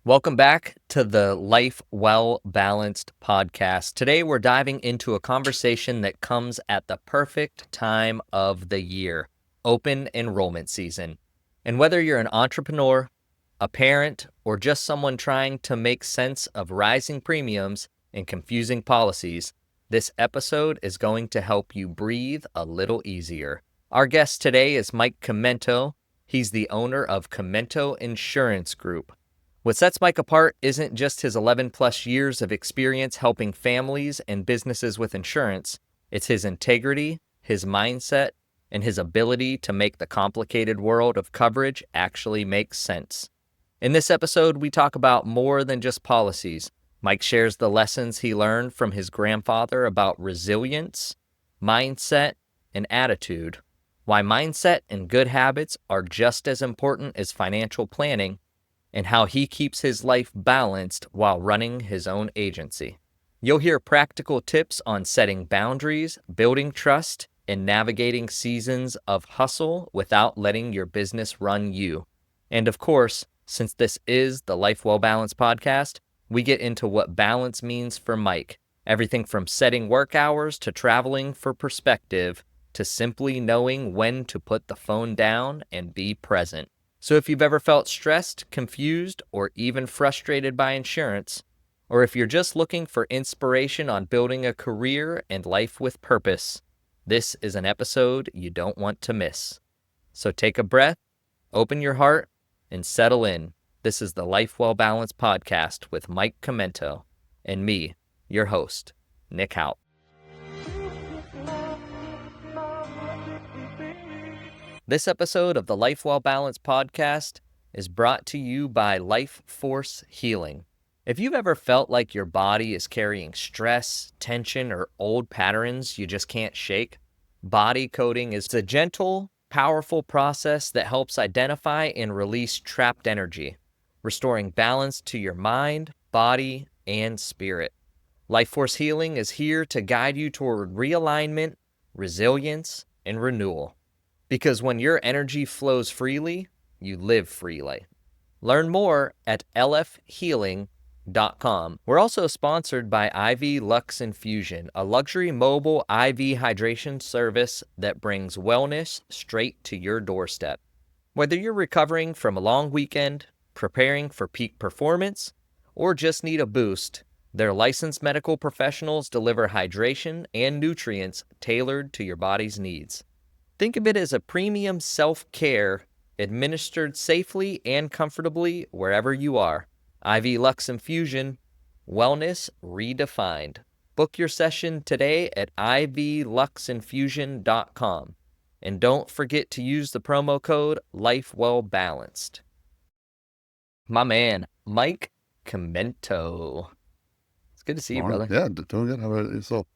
Welcome back to the Life Well Balanced podcast. Today, we're diving into a conversation that comes at the perfect time of the year, open enrollment season. And whether you're an entrepreneur, a parent, or just someone trying to make sense of rising premiums and confusing policies, this episode is going to help you breathe a little easier. Our guest today is Mike Chimento. He's the owner of Chimento Insurance Group. What sets Mike apart isn't just his 11 plus years of experience helping families and businesses with insurance. It's his integrity, his mindset, and his ability to make the complicated world of coverage actually make sense. In this episode, we talk about more than just policies. Mike shares the lessons he learned from his grandfather about resilience, mindset, and attitude, why mindset and good habits are just as important as financial planning, and how he keeps his life balanced while running his own agency. You'll hear practical tips on setting boundaries, building trust, and navigating seasons of hustle without letting your business run you. And of course, since this is the Life Well Balanced podcast, we get into what balance means for Mike. Everything from setting work hours to traveling for perspective to simply knowing when to put the phone down and be present. So if you've ever felt stressed, confused, or even frustrated by insurance, or if you're just looking for inspiration on building a career and life with purpose, this is an episode you don't want to miss. So take a breath, open your heart, and settle in. This is the Life Well Balanced podcast with Mike Chimento and me, your host, Nick Hout. This episode of the Life Well Balanced podcast is brought to you by Life Force Healing. If you've ever felt like your body is carrying stress, tension, or old patterns you just can't shake, body coding is a gentle, powerful process that helps identify and release trapped energy, restoring balance to your mind, body, and spirit. Life Force Healing is here to guide you toward realignment, resilience, and renewal. Because when your energy flows freely, you live freely. Learn more at lfhealing.com. We're also sponsored by IV Lux Infusion, a luxury mobile IV hydration service that brings wellness straight to your doorstep. Whether you're recovering from a long weekend, preparing for peak performance, or just need a boost, their licensed medical professionals deliver hydration and nutrients tailored to your body's needs. Think of it as a premium self-care administered safely and comfortably wherever you are. IV Lux Infusion, wellness redefined. Book your session today at ivluxinfusion.com. And don't forget to use the promo code LifeWellBalanced. My man, Mike Chimento. It's good to see you, brother. Yeah, doing good. How about yourself?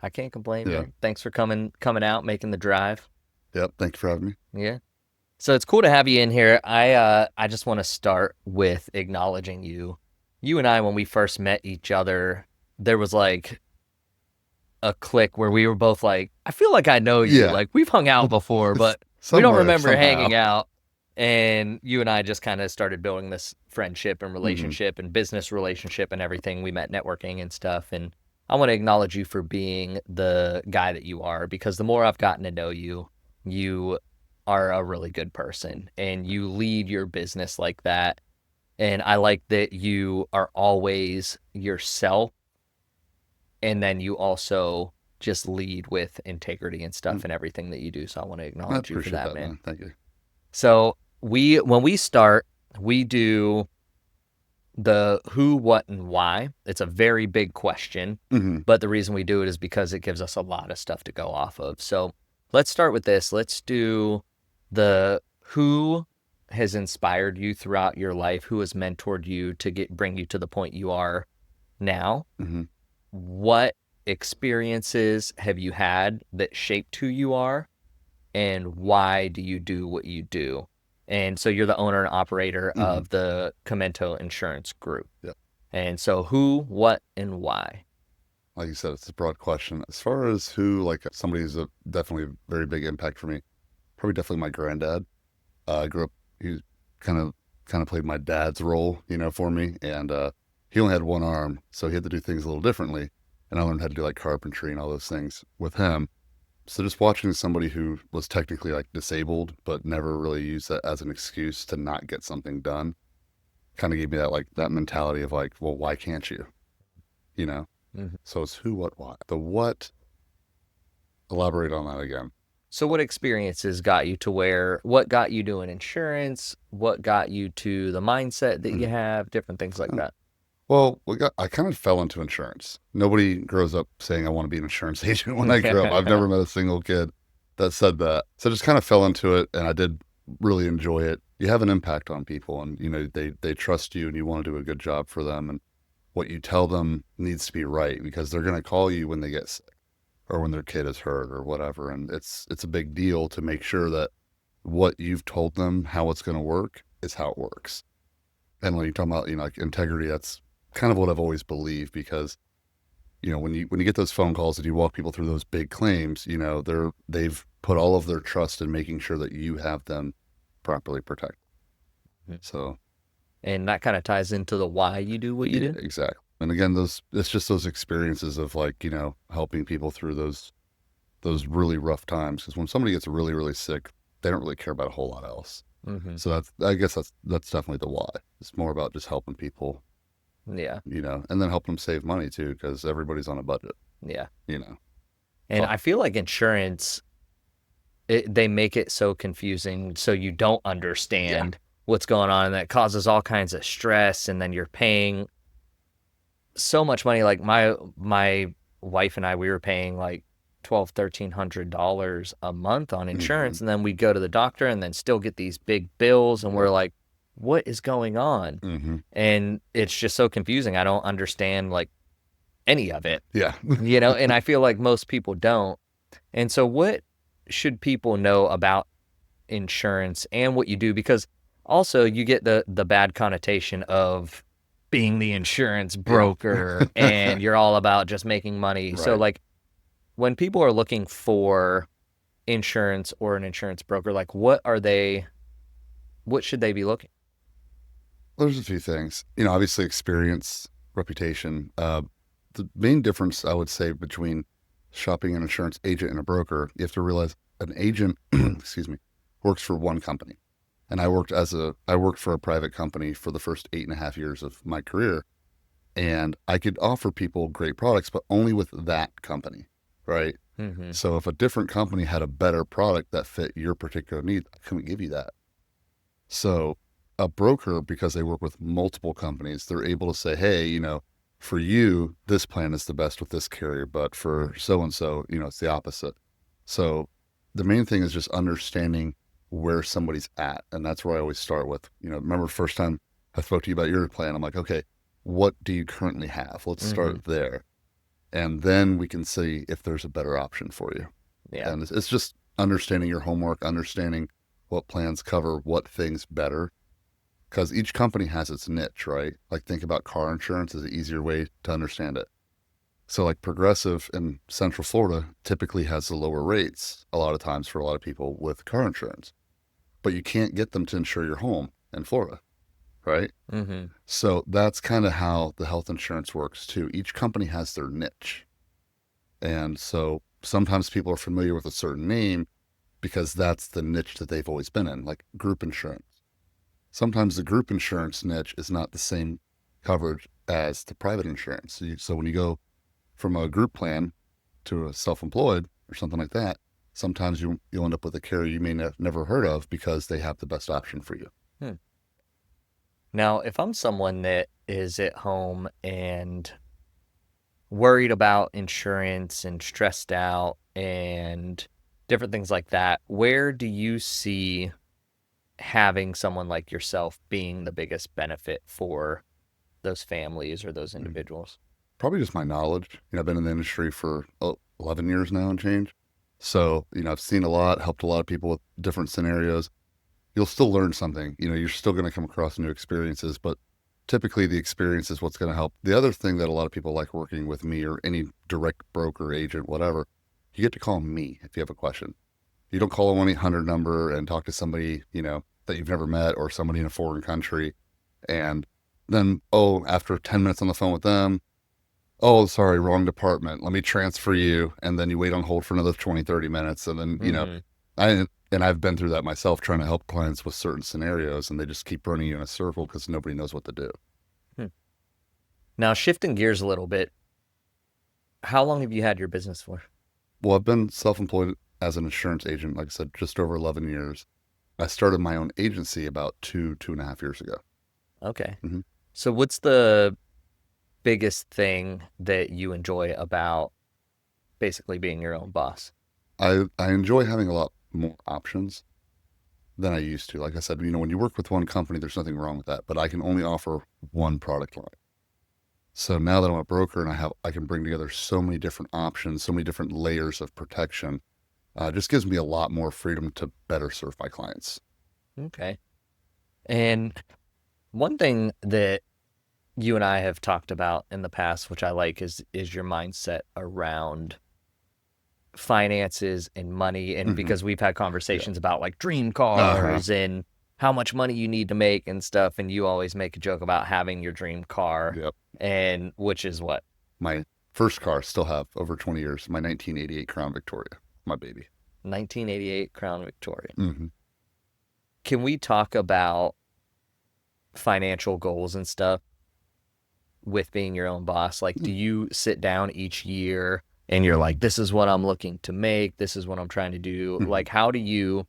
I can't complain, Yeah. man. Thanks for coming out, making the drive. Yep. Thank you for having me. Yeah. So it's cool to have you in here. I just want to start with acknowledging you. You and I, when we first met each other, there was like a click where we were both like, I feel like I know you. Yeah. Like we've hung out before, but we don't remember somehow. hanging out. And you and I just kind of started building this friendship and relationship and business relationship and everything. We met networking and stuff. And I want to acknowledge you for being the guy that you are, because the more I've gotten to know you, you are a really good person and you lead your business like that. And I like that you are always yourself. And then you also just lead with integrity and stuff and everything that you do. So I want to acknowledge you for that, man. Thank you. So when we start, we do the who, what, and why. It's a very big question, but the reason we do it is because it gives us a lot of stuff to go off of. So let's start with this. Let's do the who has inspired you throughout your life, who has mentored you to bring you to the point you are now. What experiences have you had that shaped who you are, and why do you do what you do? And so you're the owner and operator of the Chimento Insurance Group. Yep. And so who, what, and why? Like you said, it's a broad question. As far as who, like somebody who's definitely a very big impact for me, definitely my granddad. I grew up, he was kind of kind of played my dad's role, for me. And he only had one arm, so he had to do things a little differently. And I learned how to do like carpentry and all those things with him. So just watching somebody who was technically like disabled, but never really used that as an excuse to not get something done, kind of gave me that like that mentality of like, well, why can't you? You know? Mhm. So it's who, what, why. The what, elaborate on that again. So what experiences got you to what got you doing insurance? What got you to the mindset that you have? Different things like that. Well, I kind of fell into insurance. Nobody grows up saying I want to be an insurance agent when I grew up. I've never met a single kid that said that. So I just kind of fell into it, and I did really enjoy it. You have an impact on people, and they trust you, and you want to do a good job for them, and what you tell them needs to be right because they're going to call you when they get sick or when their kid is hurt or whatever, and it's a big deal to make sure that what you've told them how it's going to work is how it works. And when you're talking about like integrity, that's kind of what I've always believed because when you get those phone calls and you walk people through those big claims, they've put all of their trust in making sure that you have them properly protected. Mhm. So, And that kind of ties into the why you do what you yeah, do. exactly. And again, it's just those experiences of like, helping people through those really rough times. Because when somebody gets really, really sick, they don't really care about a whole lot else. Mm-hmm. So I guess that's definitely the why. It's more about just helping people, Yeah. and then helping them save money too, because everybody's on a budget, Yeah. you know. And Oh, I feel like insurance, they make it so confusing so you don't yeah, understand what's going on, and that causes all kinds of stress, and then you're paying so much money. Like my wife and I, we were paying like $1,200-$1,300 a month on hmm insurance, and then we go to the doctor and then still get these big bills, and we're yep, like, what is going on? hmm And it's just so confusing. I don't understand like any of it, yeah. and I feel like most people don't. And so what should people know about insurance and what you do? Because also you get the bad connotation of being the insurance Yeah. broker and you're all about just making money. So Right. like when people are looking for insurance or an insurance broker, like what should they be looking? There's a few things, obviously experience, reputation. The main difference I would say between shopping an insurance agent and a broker, you have to realize an agent, excuse me, works for one company. And I worked for a private company for the first 8.5 years of my career. And I could offer people great products, but only with that company. Right. Mm-hmm. So if a different company had a better product that fit your particular need, I couldn't give you that. So a broker, because they work with multiple companies, they're able to say, hey, for you, this plan is the best with this carrier, but for so and so, it's the opposite. So the main thing is just understanding where somebody's at. And that's where I always start with, remember first time I spoke to you about your plan, I'm like, okay, what do you currently have? Let's Mm-hmm. start there. And then we can see if there's a better option for you. Yeah. And it's just understanding your homework, understanding what plans cover what things better. Because each company has its niche, right? Like think about car insurance is an easier way to understand it. So like Progressive in Central Florida typically has the lower rates a lot of times for a lot of people with car insurance, but you can't get them to insure your home in Florida, right? Mm-hmm. So that's kind of how the health insurance works too. Each company has their niche. And so sometimes people are familiar with a certain name because that's the niche that they've always been in, like group insurance. Sometimes the group insurance niche is not the same coverage as the private insurance. So when you go from a group plan to a self-employed or something like that, sometimes you'll end up with a carrier you may have never heard of because they have the best option for you. Hmm. Now, if I'm someone that is at home and worried about insurance and stressed out and different things like that, where do you see having someone like yourself being the biggest benefit for those families or those Mm. individuals? Probably just my knowledge. I've been in the industry for 11 years now and change. So, I've seen a lot, helped a lot of people with different scenarios. You'll still learn something. You're still going to come across new experiences, but typically the experience is what's going to help. The other thing that a lot of people like working with me or any direct broker, agent, whatever, you get to call me if you have a question. You don't call a 1-800 number and talk to somebody, that you've never met or somebody in a foreign country. And then, oh, after 10 minutes on the phone with them, oh, sorry, wrong department. Let me transfer you. And then you wait on hold for another 20, 30 minutes. And then, I've been through that myself trying to help clients with certain scenarios, and they just keep running you in a circle because nobody knows what to do. Now, shifting gears a little bit, how long have you had your business for? Well, I've been self-employed as an insurance agent, like I said, just over 11 years. I started my own agency about 2.5 years ago. Okay. Mm-hmm. So what's the biggest thing that you enjoy about basically being your own boss? I enjoy having a lot more options than I used to. Like I said, when you work with one company, there's nothing wrong with that, but I can only offer one product line. So now that I'm a broker and I can bring together so many different options, so many different layers of protection, just gives me a lot more freedom to better serve my clients. Okay. And one thing that you and I have talked about in the past, which I like, is your mindset around finances and money. And because we've had conversations about like dream cars and how much money you need to make and stuff. And you always make a joke about having your dream car. Yep. And which is what? My first car, still have over 20 years, my 1988 Crown Victoria, my baby. 1988 Crown Victoria. Mm-hmm. Can we talk about financial goals and stuff with being your own boss? Like, do you sit down each year and you're like, this is what I'm looking to make, this is what I'm trying to do? Like, how do you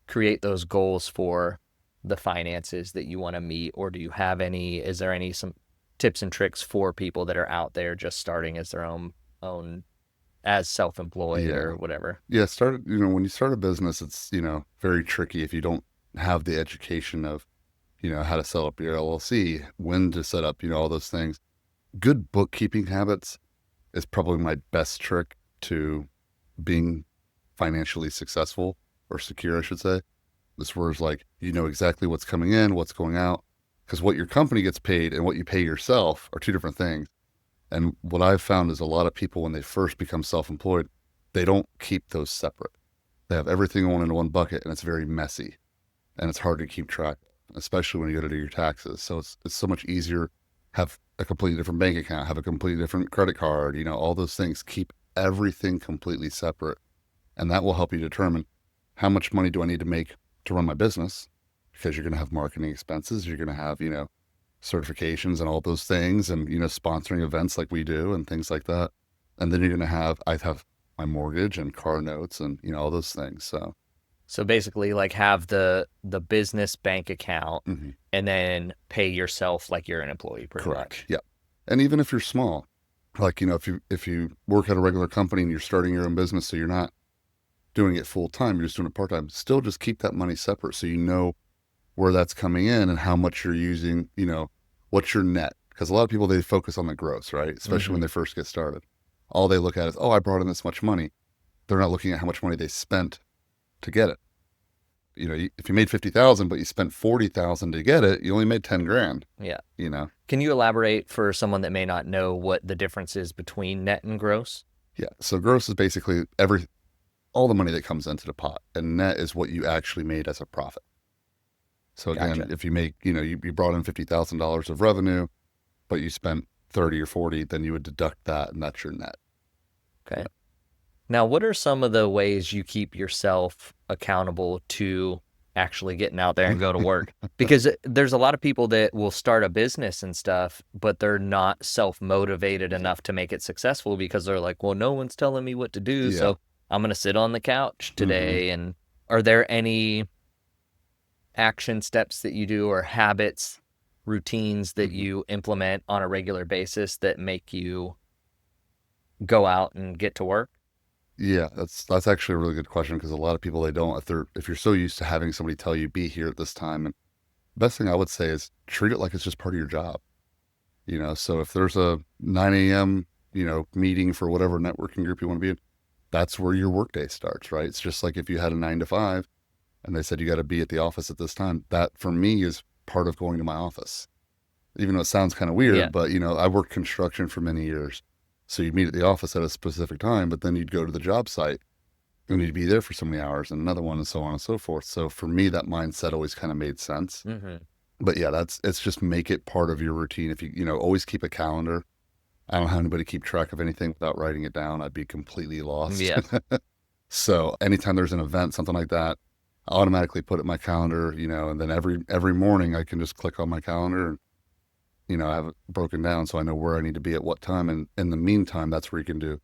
create those goals for the finances that you want to meet? Or do you have is there some tips and tricks for people that are out there just starting as their own as self-employed or whatever? Yeah, when you start a business, it's, very tricky if you don't have the education of, how to set up your LLC, when to set up, all those things. Good bookkeeping habits is probably my best trick to being financially successful, or secure, I should say. This word's like, exactly what's coming in, what's going out, because what your company gets paid and what you pay yourself are two different things. And what I've found is a lot of people, when they first become self-employed, they don't keep those separate. They have everything going into one bucket, and it's very messy, and it's hard to keep track, especially when you go to do your taxes. So it's so much easier. Have a completely different bank account, have a completely different credit card, all those things. Keep everything completely separate. And that will help you determine how much money do I need to make to run my business, because you're going to have marketing expenses. You're going to have, certifications and all those things, and, sponsoring events like we do and things like that. And then you're going to I have my mortgage and car notes and, all those things. So basically, like, have the business bank account and then pay yourself like you're an employee, pretty much. Yeah. And even if you're small, like, if you work at a regular company and you're starting your own business, so you're not doing it full time, you're just doing it part time, still just keep that money separate so you know where that's coming in and how much you're using, what's your net. Because a lot of people, they focus on the gross, right? Especially when they first get started. All they look at is, oh, I brought in this much money. They're not looking at how much money they spent to get it. If you made 50,000, but you spent 40,000 to get it, you only made 10 grand. Yeah. Can you elaborate for someone that may not know what the difference is between net and gross? Yeah. So gross is basically all the money that comes into the pot, and net is what you actually made as a profit. So again, if you make, you brought in $50,000 of revenue, but you spent 30 or 40, then you would deduct that, and that's your net. Okay. Yeah. Now, what are some of the ways you keep yourself accountable to actually getting out there and go to work? Because there's a lot of people that will start a business and stuff, but they're not self-motivated enough to make it successful because they're like, well, no one's telling me what to do, so I'm going to sit on the couch today. And are there any action steps that you do, or habits, routines that you implement on a regular basis that make you go out and get to work? Yeah, that's actually a really good question, because a lot of people, they don't, if you're so used to having somebody tell you be here at this time. And the best thing I would say is treat it like it's just part of your job. So if there's a 9 a.m., meeting for whatever networking group you want to be in, that's where your workday starts, right? It's just like if you had a 9 to 5 and they said you got to be at the office at this time, that for me is part of going to my office. Even though it sounds kind of weird, but I worked construction for many years. So you'd meet at the office at a specific time, but then you'd go to the job site I need to be there for so many hours, and another one, and so on and so forth. So for me, that mindset always kind of made sense. Hmm. But yeah, it's just make it part of your routine. If you always keep a calendar. I don't have anybody keep track of anything without writing it down. I'd be completely lost. Yeah. So anytime there's an event, something like that, I automatically put it in my calendar, and then every morning I can just click on my calendar and, I have it broken down so I know where I need to be at what time. And in the meantime, that's where you can do,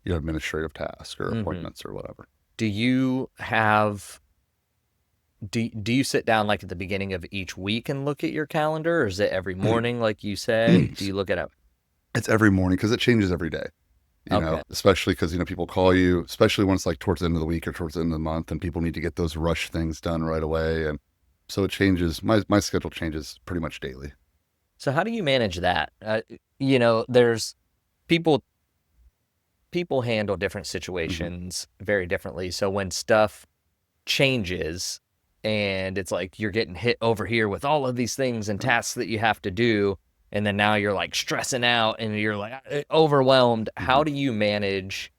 administrative tasks or Hmm. appointments or whatever. Do you have do you sit down like at the beginning of each week and look at your calendar, or is it every morning like you said? Do you look at it? It's every morning because it changes every day. Okay. Especially because, people call you, especially when it's like towards the end of the week or towards the end of the month and people need to get those rush things done right away. And so it changes. My schedule changes pretty much daily. So how do you manage that? There's people people handle different Hmm. situations very differently. So when stuff changes and it's like you're getting hit over here with all of these things and Right. tasks that you have to do, and then now you're like stressing out and you're like overwhelmed, Hmm. how do you manage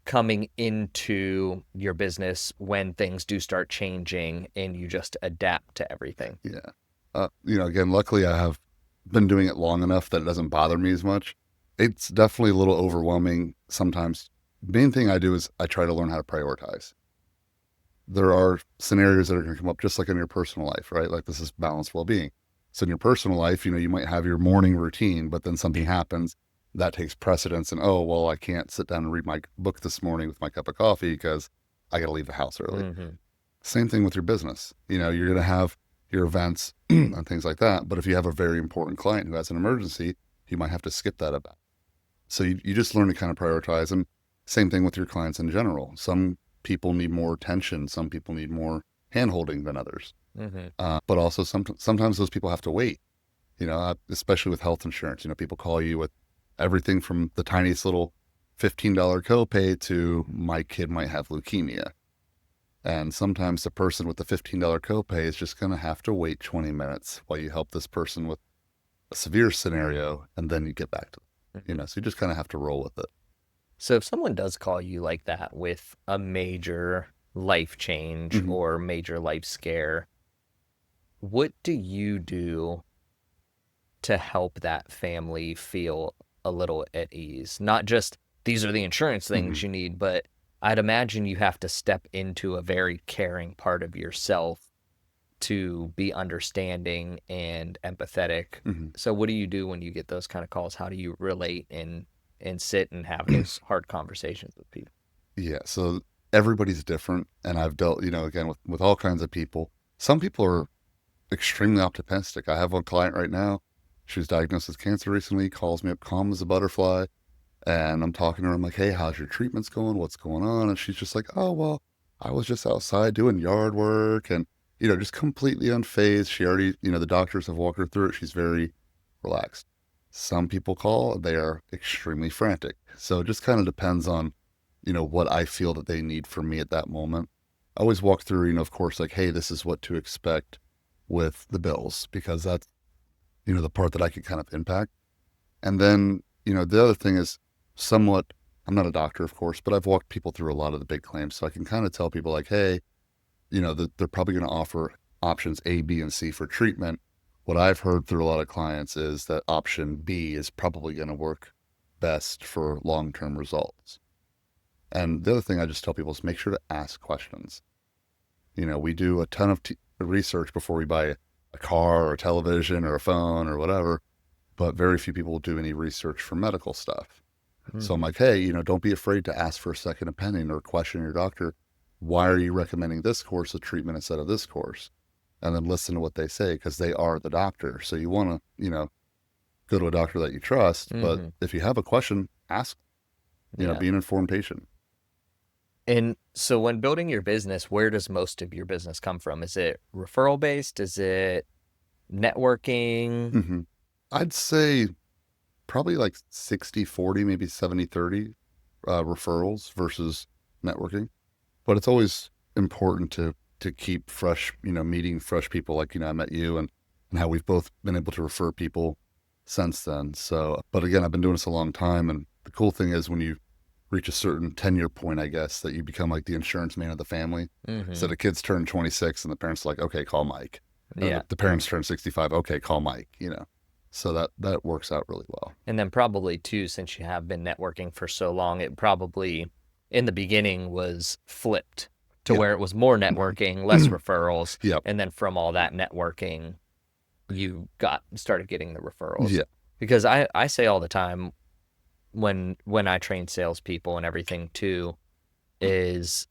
coming into your business when things do start changing and you just adapt to everything? Yeah. Again, luckily I have been doing it long enough that it doesn't bother me as much. It's definitely a little overwhelming sometimes. Main thing I do is I try to learn how to prioritize. There are scenarios that are going to come up just like in your personal life, right? Like this is balanced well-being. So in your personal life, you might have your morning routine, but then something happens that takes precedence and, oh, well, I can't sit down and read my book this morning with my cup of coffee because I got to leave the house early. Hmm. Same thing with your business. You're going to have your events and things like that. But if you have a very important client who has an emergency, you might have to skip that event. So you just learn to kind of prioritize. And same thing with your clients in general. Some people need more attention. Some people need more handholding than others. Hmm. But also sometimes those people have to wait, especially with health insurance. People call you with everything from the tiniest little $15 copay to my kid might have leukemia. And sometimes the person with the $15 copay is just going to have to wait 20 minutes while you help this person with a severe scenario, and then you get back to them. So you just kind of have to roll with it. So if someone does call you like that with a major life change Hmm. or major life scare, what do you do to help that family feel a little at ease? Not just these are the insurance Hmm. things you need, but I'd imagine you have to step into a very caring part of yourself to be understanding and empathetic. Hmm. So what do you do when you get those kind of calls? How do you relate and sit and have those hard conversations with people? Yeah. So everybody's different. And I've dealt, again, with all kinds of people. Some people are extremely optimistic. I have one client right now. She was diagnosed with cancer recently, calls me up calm as a butterfly. And I'm talking to her. I'm like, hey, how's your treatments going? What's going on? And she's just like, oh, well, I was just outside doing yard work and, just completely unfazed. She already, the doctors have walked her through it. She's very relaxed. Some people call, they are extremely frantic. So it just kind of depends on, what I feel that they need from me at that moment. I always walk through, of course, like, hey, this is what to expect with the bills because that's, the part that I can kind of impact. And then, the other thing is somewhat, I'm not a doctor, of course, but I've walked people through a lot of the big claims. So I can kind of tell people, like, hey, that they're probably going to offer options A, B, and C for treatment. What I've heard through a lot of clients is that option B is probably going to work best for long term results. And the other thing I just tell people is make sure to ask questions. We do a ton of research before we buy a car or a television or a phone or whatever, but very few people do any research for medical stuff. So I'm Hmm. like, hey, don't be afraid to ask for a second opinion or question your doctor. Why are you recommending this course of treatment instead of this course? And then listen to what they say because they are the doctor. So you want to, go to a doctor that you trust. But Hmm. if you have a question, ask, Yeah. be an informed patient. And so when building your business, where does most of your business come from? Is it referral based? Is it networking? Hmm. I'd say probably like 60-40, maybe 70-30 referrals versus networking. But it's always important to keep fresh, meeting fresh people like, I met you and how we've both been able to refer people since then. So, but again, I've been doing this a long time. And the cool thing is when you reach a certain tenure point, I guess, that you become like the insurance man of the family. So Mm-hmm. the kids turn 26 and the parents are like, okay, call Mike. Yeah. The parents turn 65. Okay, call Mike, you know. So that works out really well. And then probably too, since you have been networking for so long, it probably in the beginning was flipped to Yeah. where it was more networking, less referrals. Yep. And then from all that networking, you started getting the referrals. Yeah. Because I say all the time when I train salespeople and everything too, is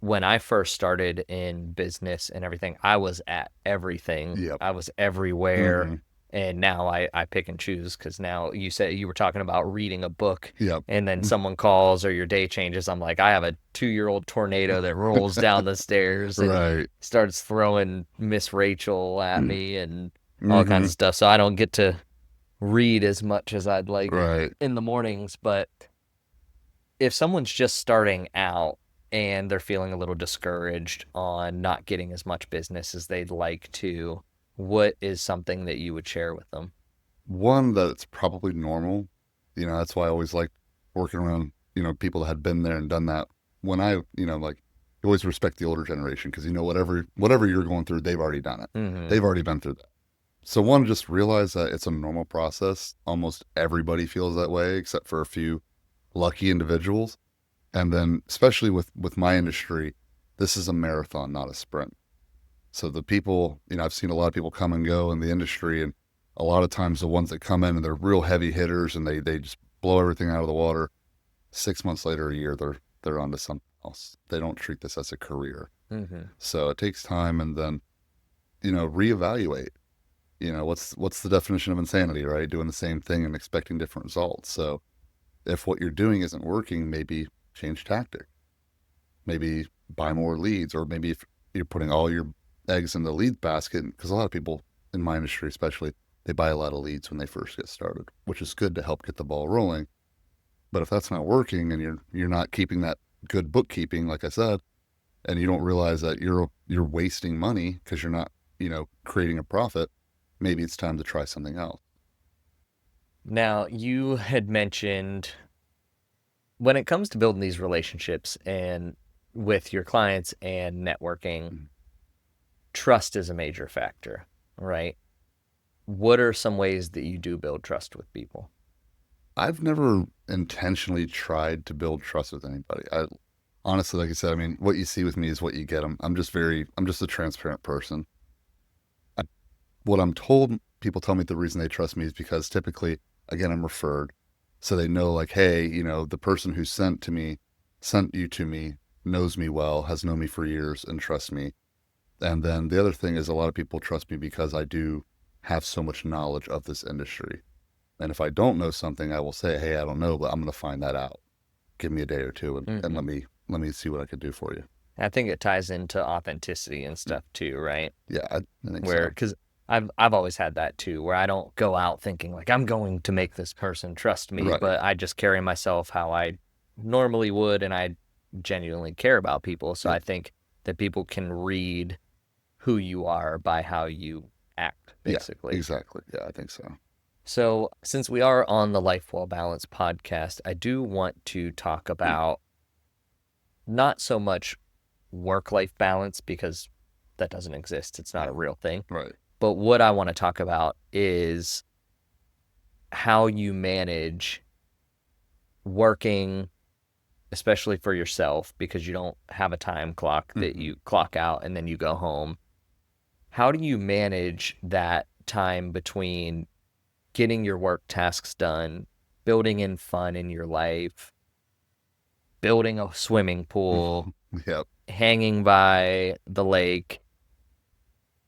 when I first started in business and everything, I was at everything. Yep. I was everywhere. Mm-hmm. And now I pick and choose because now you say you were talking about reading a book Yep. and then someone calls or your day changes. I'm like, I have a 2-year-old tornado that rolls down the stairs and Right. starts throwing Miss Rachel at me and all kinds Mm-hmm. of stuff. So I don't get to read as much as I'd like Right. in the mornings. But if someone's just starting out and they're feeling a little discouraged on not getting as much business as they'd like to, what is something that you would share with them? One, that it's probably normal. You know, that's why I always like working around, you know, people that had been there and done that. When I, you know, like, you always respect the older generation because, you know, whatever you're going through, they've already done it. Mm-hmm. They've already been through that. So one, just realize that it's a normal process. Almost everybody feels that way except for a few lucky individuals. And then especially with my industry, this is a marathon, not a sprint. So the people, you know, I've seen a lot of people come and go in the industry, and a lot of times the ones that come in and they're real heavy hitters and they just blow everything out of the water. 6 months later, a year, they're onto something else. They don't treat this as a career. Mm-hmm. So it takes time, and then, you know, reevaluate. You know, what's the definition of insanity, right? Doing the same thing and expecting different results. So if what you're doing isn't working, maybe change tactic. Maybe buy more leads, or maybe if you're putting all your eggs in the lead basket, because a lot of people in my industry, especially, they buy a lot of leads when they first get started, which is good to help get the ball rolling. But if that's not working and you're not keeping that good bookkeeping, like I said, and you don't realize that you're wasting money because you're not, you know, creating a profit, maybe it's time to try something else. Now, you had mentioned when it comes to building these relationships and with your clients and networking, trust is a major factor, right? What are some ways that you do build trust with people? I've never intentionally tried to build trust with anybody. I honestly, like I said, I mean, what you see with me is what you get. I'm just a transparent person. I, what I'm told, people tell me the reason they trust me is because typically, again, I'm referred. So they know, like, hey, you know, the person who sent you to me, knows me well, has known me for years and trusts me. And then the other thing is a lot of people trust me because I do have so much knowledge of this industry. And if I don't know something, I will say, hey, I don't know, but I'm going to find that out. Give me a day or two and Mm-hmm. let me see what I can do for you. I think it ties into authenticity and stuff too, right? Yeah, I think Where, so. because I've always had that too, where I don't go out thinking like I'm going to make this person trust me, Right. but I just carry myself how I normally would, and I genuinely care about people. So Yeah. I think that people can read who you are by how you act, basically. Yeah, exactly. Yeah, I think so. So since we are on the Life Well Balanced podcast, I do want to talk about not so much work-life balance because that doesn't exist. It's not a real thing. Right. But what I want to talk about is how you manage working, especially for yourself, because you don't have a time clock that you clock out and then you go home. How do you manage that time between getting your work tasks done, building in fun in your life, building a swimming pool, Yep. hanging by the lake,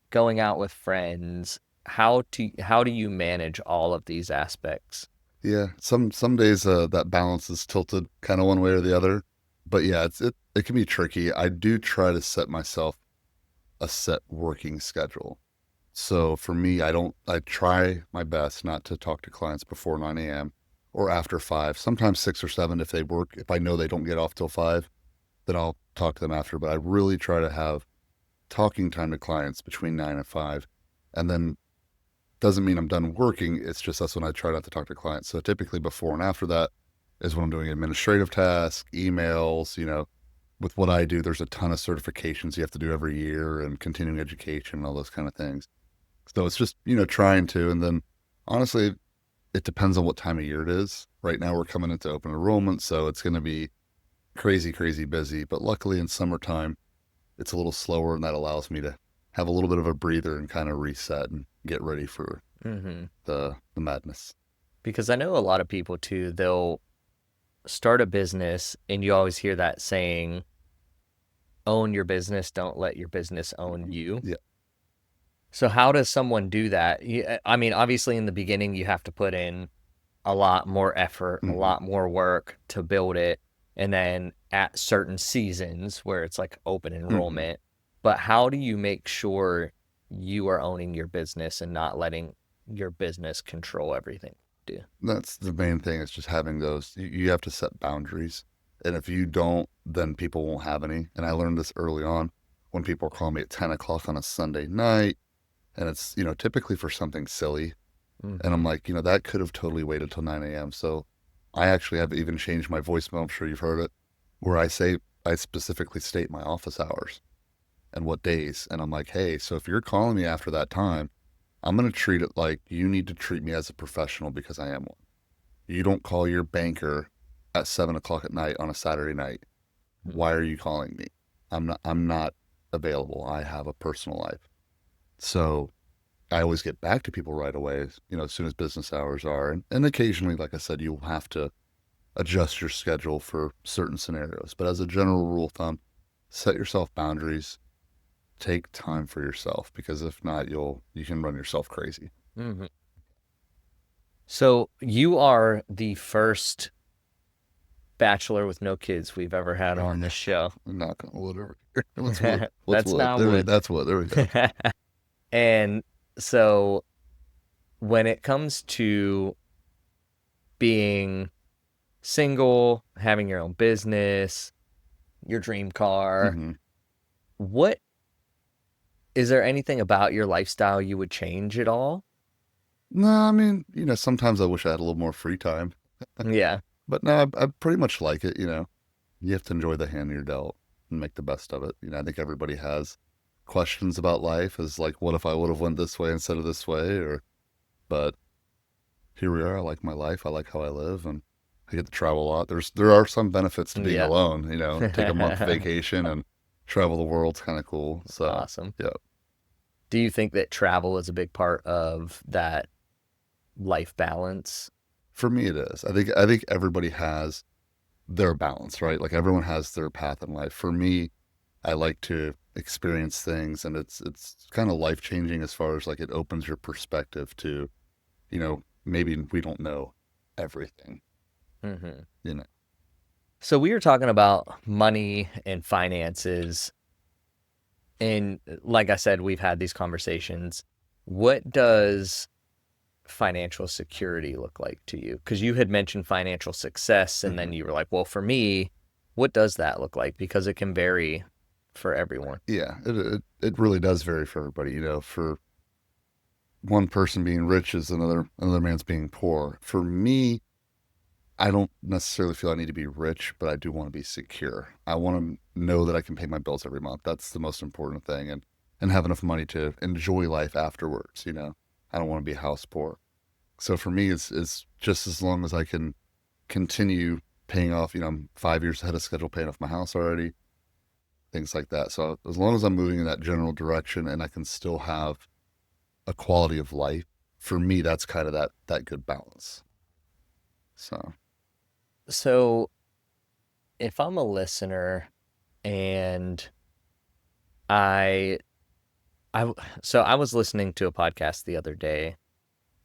going out with friends? How do you manage all of these aspects? Yeah. Some days that balance is tilted kind of one way or the other. But yeah, it can be tricky. I do try to set myself a set working schedule. So for me, I try my best not to talk to clients before 9 a.m. or after 5, sometimes 6 or 7 if they work. If I know they don't get off till 5, then I'll talk to them after. But I really try to have talking time to clients between 9 and 5. And then doesn't mean I'm done working. It's just that's when I try not to talk to clients. So typically before and after that, is when I'm doing administrative tasks, emails, with what I do, there's a ton of certifications you have to do every year and continuing education and all those kind of things. So it's just, trying to, and then honestly, it depends on what time of year it is. Right now we're coming into open enrollment, so it's going to be crazy, crazy busy. But luckily in summertime, it's a little slower, and that allows me to have a little bit of a breather and kind of reset and get ready for Mm-hmm. the madness. Because I know a lot of people too, they'll start a business and you always hear that saying, own your business, don't let your business own you. Yeah. So how does someone do that? I mean, obviously in the beginning you have to put in a lot more effort, a Mm-hmm. lot more work to build it. And then at certain seasons where it's like open Mm-hmm. enrollment, but how do you make sure you are owning your business and not letting your business control everything you do? That's the main thing, is just having those, you have to set boundaries. And if you don't, then people won't have any. And I learned this early on when people call me at 10 o'clock on a Sunday night, and it's, typically for something silly. And I'm Mm-hmm. like, that could have totally waited till 9 a.m. So I actually have even changed my voicemail. I'm sure you've heard it, where I specifically state my office hours and what days. And I'm like, hey, so if you're calling me after that time, I'm going to treat it like you need to treat me as a professional, because I am one. You don't call your banker at 7 o'clock at night on a Saturday night. Why are you calling me? I'm not available. I have a personal life. So I always get back to people right away, as soon as business hours are. And occasionally, like I said, you'll have to adjust your schedule for certain scenarios. But as a general rule of thumb, set yourself boundaries, take time for yourself, because if not, you can run yourself crazy. Mm-hmm. So you are the first bachelor with no kids we've ever had on this show. Knock on wood over here. What's wood? What's That's wood? not wood. That's wood. There we go. And so when it comes to being single, having your own business, your dream car, Hmm. what is there anything about your lifestyle you would change at all? No, I mean, sometimes I wish I had a little more free time, Yeah. but no, I pretty much like it. You have to enjoy the hand you're dealt and make the best of it. I think everybody has questions about life, is like, what if I would have went this way instead of this way? But here we are. I like my life. I like how I live, and I get to travel a lot. There are some benefits to being Yeah. alone. Take a month vacation and travel the world's kind of cool. So Awesome. yeah, Do you think that travel is a big part of that life balance? for me it is. I think everybody has their balance, right? Like everyone has their path in life. For me, I like to experience things, and it's kind of life changing, as far as like it opens your perspective to, maybe we don't know everything, Hmm. you know. So we were talking about money and finances, and like I said, we've had these conversations. What does financial security look like to you? Because you had mentioned financial success, and then Hmm. you were like, well, for me, what does that look like? Because it can vary for everyone. Yeah, it really does vary for everybody. For one person being rich is another man's being poor. For me, I don't necessarily feel I need to be rich, but I do want to be secure. I want to know that I can pay my bills every month. That's the most important thing, and have enough money to enjoy life afterwards. I don't want to be house poor. So for me, it's just as long as I can continue paying off. I'm 5 years ahead of schedule paying off my house already, things like that. So as long as I'm moving in that general direction and I can still have a quality of life, for me, that's kind of that good balance. So. So if I'm a listener and I, I, so I was listening to a podcast the other day,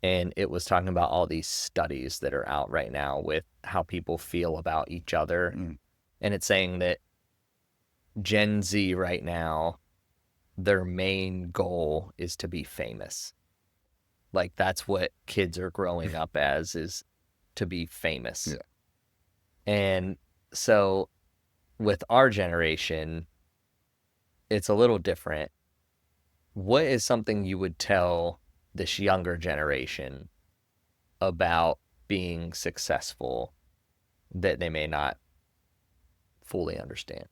and it was talking about all these studies that are out right now with how people feel about each other. Mm. And it's saying that Gen Z right now, their main goal is to be famous. Like that's what kids are growing up as, is to be famous. Yeah. And so with our generation, it's a little different. What is something you would tell this younger generation about being successful that they may not fully understand?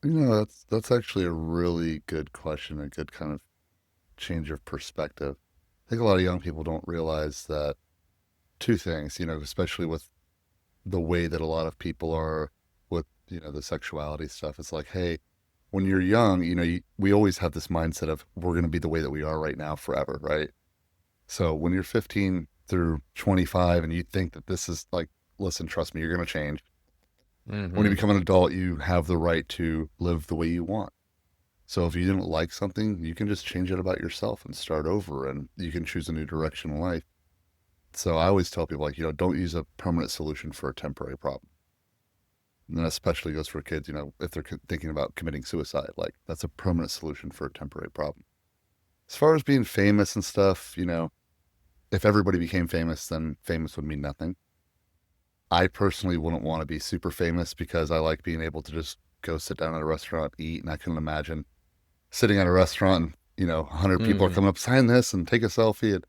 That's actually a really good question, a good kind of change of perspective. I think a lot of young people don't realize that two things, especially with the way that a lot of people are with, the sexuality stuff. It's like, hey, when you're young, we always have this mindset of we're going to be the way that we are right now forever, right? So when you're 15 through 25 and you think that this is like, listen, trust me, you're going to change. When you Mm-hmm. become an adult, you have the right to live the way you want. So if you didn't like something, you can just change it about yourself and start over, and you can choose a new direction in life. So I always tell people, like, don't use a permanent solution for a temporary problem. And that especially goes for kids, if they're thinking about committing suicide, like that's a permanent solution for a temporary problem. As far as being famous and stuff, if everybody became famous, then famous would mean nothing. I personally wouldn't want to be super famous because I like being able to just go sit down at a restaurant, eat, and I couldn't imagine sitting at a restaurant and, 100 people are Mm-hmm. coming up, sign this and take a selfie. And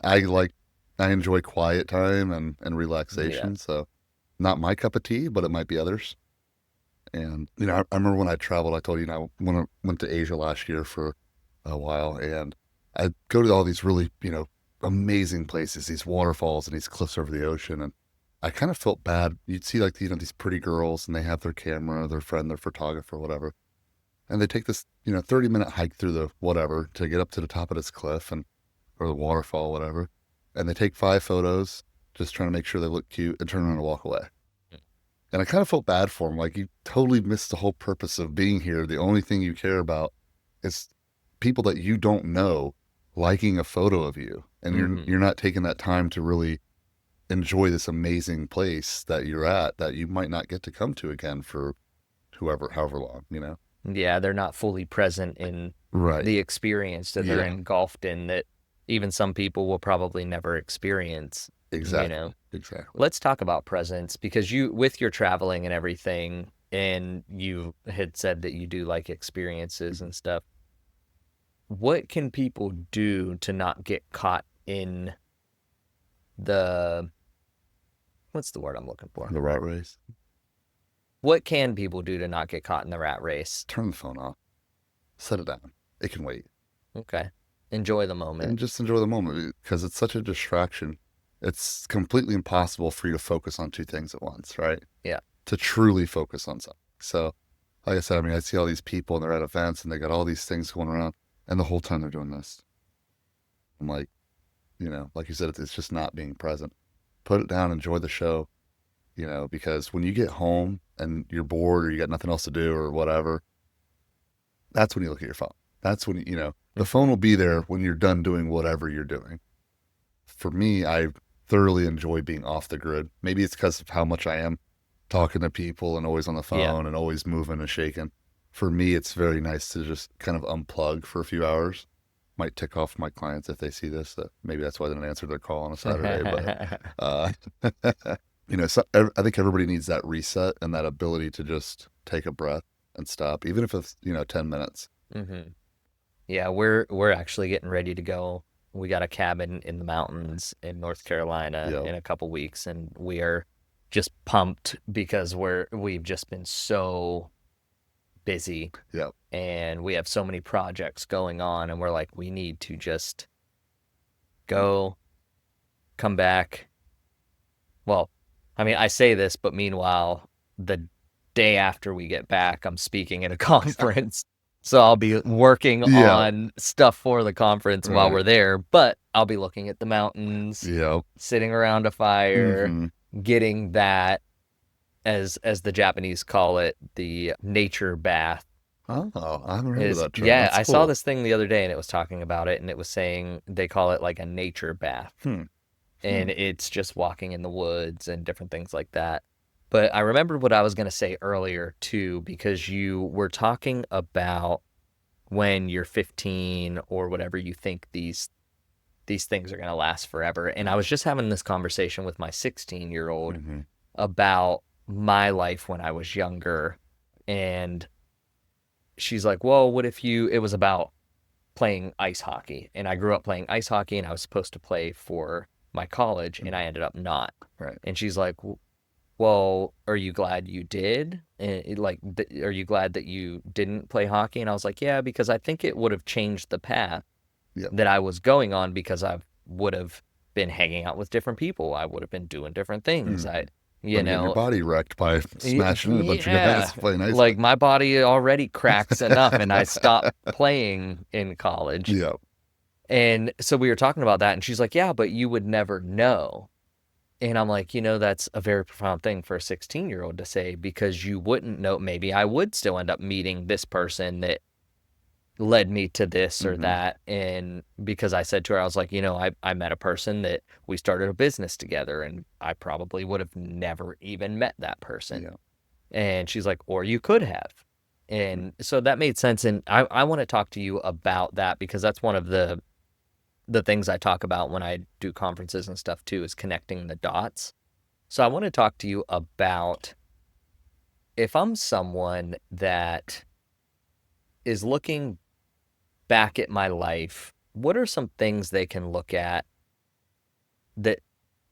I like, I enjoy quiet time and Yeah. relaxation. So not my cup of tea, but it might be others. And, I remember when I traveled, I told you, when I went to Asia last year for a while, and I'd go to all these really, amazing places, these waterfalls and these cliffs over the ocean. And I kind of felt bad. You'd see like, these pretty girls and they have their camera, their friend, their photographer, whatever. And they take this, 30-minute hike through the whatever to get up to the top of this cliff or the waterfall, whatever. And they take 5 photos, just trying to make sure they look cute and turn around and walk away. And I kind of felt bad for him. Like, you totally missed the whole purpose of being here. The only thing you care about is people that you don't know liking a photo of you. And Mm-hmm. you're not taking that time to really enjoy this amazing place that you're at that you might not get to come to again for however long. Yeah, they're not fully present in Right. the experience that they're Yeah, engulfed in that even some people will probably never experience, you exactly. know. Exactly. Let's talk about presence because you, with your traveling and everything, and you had said that you do like experiences and stuff. What can people do to not get caught in the, what's the word I'm looking for? The rat race. What can people do to not get caught in the rat race? Turn the phone off. Set it down. It can wait. Okay. Enjoy the moment. And just enjoy the moment because it's such a distraction. It's completely impossible for you to focus on two things at once, right? Yeah. To truly focus on something. So, like I said, I mean, I see all these people and they're at events and they got all these things going around, and the whole time they're doing this. I'm like, like you said, it's just not being present. Put it down, enjoy the show, because when you get home and you're bored or you got nothing else to do or whatever, that's when you look at your phone. That's when, the phone will be there when you're done doing whatever you're doing. For me, I thoroughly enjoy being off the grid. Maybe it's because of how much I am talking to people and always on the Yeah. phone and always moving and shaking. For me, it's very nice to just kind of unplug for a few hours. Might tick off my clients if they see this. That maybe that's why they didn't answer their call on a Saturday. But uh, so I think everybody needs that reset and that ability to just take a breath and stop, even if it's 10 minutes. hmm Yeah, we're actually getting ready to go. We got a cabin in the mountains in North Carolina Yep. in a couple weeks, and we are just pumped because we've just been so busy Yep. and we have so many projects going on, and we're like, we need to just go, come back. Well, I mean, I say this, but meanwhile, the day after we get back, I'm speaking at a conference. So I'll be working Yeah. on stuff for the conference while Right. we're there, but I'll be looking at the mountains, Yep. sitting around a fire, Mm-hmm. getting that, as the Japanese call it, the nature bath. Oh, I haven't heard of Is, that term. yeah, That's I saw cool. this thing the other day and it was talking about it, and it was saying they call it like a nature bath, Hmm. Hmm. and it's just walking in the woods and different things like that. But I remembered what I was going to say earlier too, because you were talking about when you're 15 or whatever, you think these things are going to last forever. And I was just having this conversation with my 16-year-old Mm-hmm. about my life when I was younger, and she's like, "Well, what if you?" It was about playing ice hockey, and I grew up playing ice hockey, and I was supposed to play for my college, and I ended up not. Right. And she's like, well, are you glad you did? And are you glad that you didn't play hockey? And I was like, yeah, because I think it would have changed the path Yep. that I was going on because I would have been hanging out with different people. I would have been doing different things. Hmm. You Been getting your know, body wrecked by smashing into a bunch of yeah, guys playing ice like hockey. my body already cracks enough, and I stopped playing in college. Yeah. And so we were talking about that, and she's like, yeah, but you would never know. And I'm like, that's a very profound thing for a 16-year-old to say because you wouldn't know. Maybe I would still end up meeting this person that led me to this or Hmm. that. And because I said to her, I was like, I met a person that we started a business together, and I probably would have never even met that person. Yeah. And she's like, or you could have. And so that made sense. And I want to talk to you about that because that's one of the things I talk about when I do conferences and stuff too, is connecting the dots. So I want to talk to you about if I'm someone that is looking back at my life, what are some things they can look at that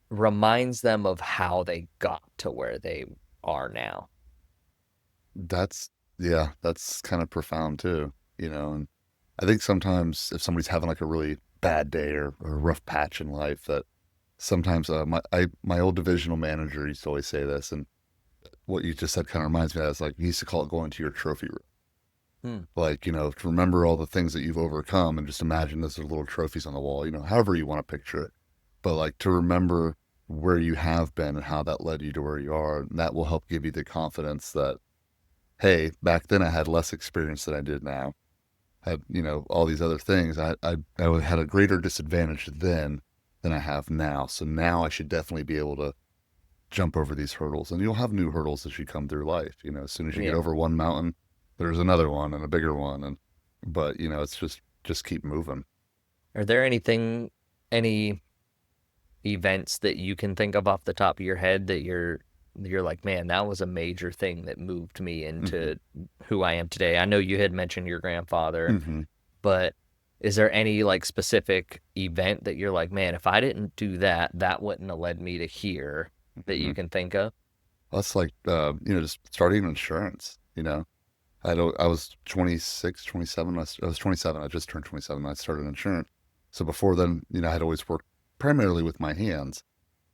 reminds them of how they got to where they are now? That's, yeah, that's kind of profound too, and I think sometimes if somebody's having like a really bad day or a rough patch in life, that sometimes my old divisional manager used to always say this, and what you just said kind of reminds me of that. It's like he used to call it going to your trophy room. Hmm. Like, to remember all the things that you've overcome and just imagine those are little trophies on the wall, however you want to picture it. But like to remember where you have been and how that led you to where you are, and that will help give you the confidence that, hey, back then I had less experience than I did now. Had, all these other things. I had a greater disadvantage then than I have now. So now I should definitely be able to jump over these hurdles. And you'll have new hurdles as you come through life. As soon as you get Yeah. over one mountain, there's another one and a bigger one. But it's just keep moving. Are there any events that you can think of off the top of your head that you're like, man, that was a major thing that moved me Hmm. into who I am today? I know you had mentioned your grandfather, Hmm. but is there any like specific event that you're like, man, if I didn't do that, that wouldn't have led me to here that Hmm. you can think of? That's like, just starting insurance. I was 26, 27. I was 27. I just turned 27. I started insurance. So before then, I had always worked primarily with my hands,